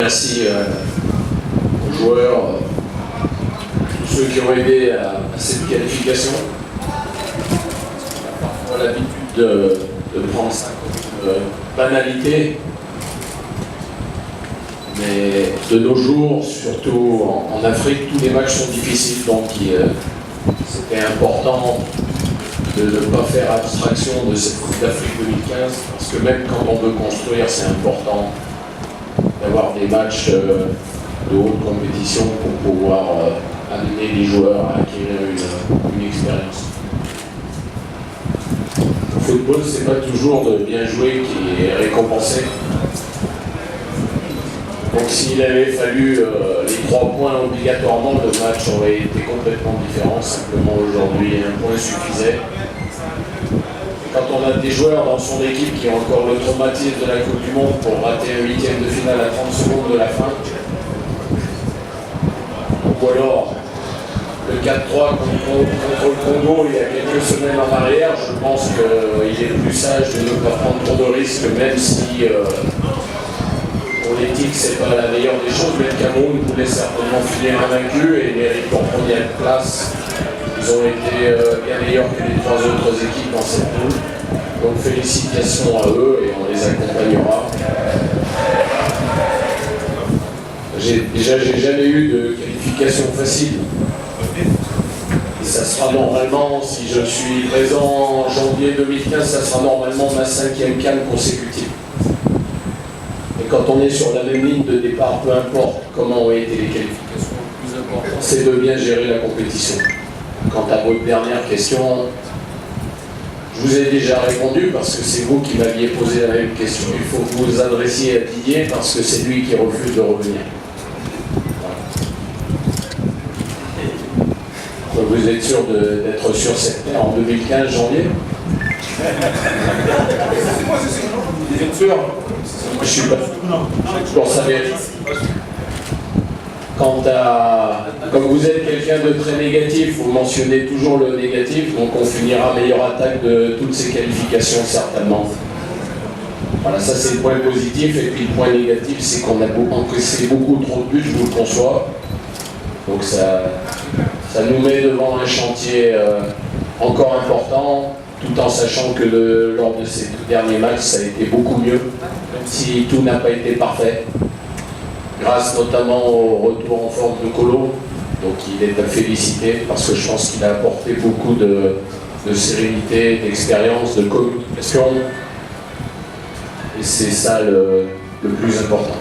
Merci aux joueurs, tous ceux qui ont aidé à cette qualification. On a parfois l'habitude de prendre ça comme banalité, mais de nos jours, surtout en Afrique, tous les matchs sont difficiles, donc c'était important de ne pas faire abstraction de cette Coupe d'Afrique 2015, parce que même quand on veut construire, c'est important d'avoir des matchs de haute compétition pour pouvoir amener les joueurs à acquérir une expérience. Au football, c'est pas toujours de bien jouer qui est récompensé. Donc s'il avait fallu les 3 points obligatoirement, le match aurait été complètement différent. Simplement aujourd'hui, un point suffisait. Quand on a des joueurs dans son équipe qui ont encore le traumatisme de la Coupe du Monde pour rater un 8e de finale à 30 secondes de la fin, ou alors le 4-3 contre le Congo il y a quelques semaines en arrière, je pense qu'il est plus sage de ne pas prendre trop de risques, même si pour l'éthique c'est pas la meilleure des choses, mais le Cameroun voulait certainement finir invaincu et mérite pour première place. Ils ont été bien meilleurs que les 3 autres équipes dans cette poule. Donc félicitations à eux et on les accompagnera. J'ai jamais eu de qualification facile. Et ça sera normalement, si je suis présent en janvier 2015, ça sera normalement ma 5e CAN consécutive. Et quand on est sur la même ligne de départ, peu importe comment ont été les qualifications, le plus important c'est de bien gérer la compétition. Quant à votre dernière question, je vous ai déjà répondu parce que c'est vous qui m'aviez posé la même question. Il faut que vous vous adressiez à Didier parce que c'est lui qui refuse de revenir. Voilà. Vous êtes sûr d'être sur cette terre en 2015, janvier? Vous êtes sûr? Je suis pas pour ça. Comme vous êtes quelqu'un de très négatif, vous mentionnez toujours le négatif, donc on finira meilleure attaque de toutes ces qualifications certainement. Voilà, ça c'est le point positif, et puis le point négatif c'est qu'on a encaissé beaucoup trop de buts, je vous le conçois. Donc ça nous met devant un chantier encore important, tout en sachant que lors de ces derniers matchs ça a été beaucoup mieux, même si tout n'a pas été parfait. Grâce notamment au retour en forme de Colo, donc il est à féliciter parce que je pense qu'il a apporté beaucoup de sérénité, d'expérience, de communication, et c'est ça le plus important.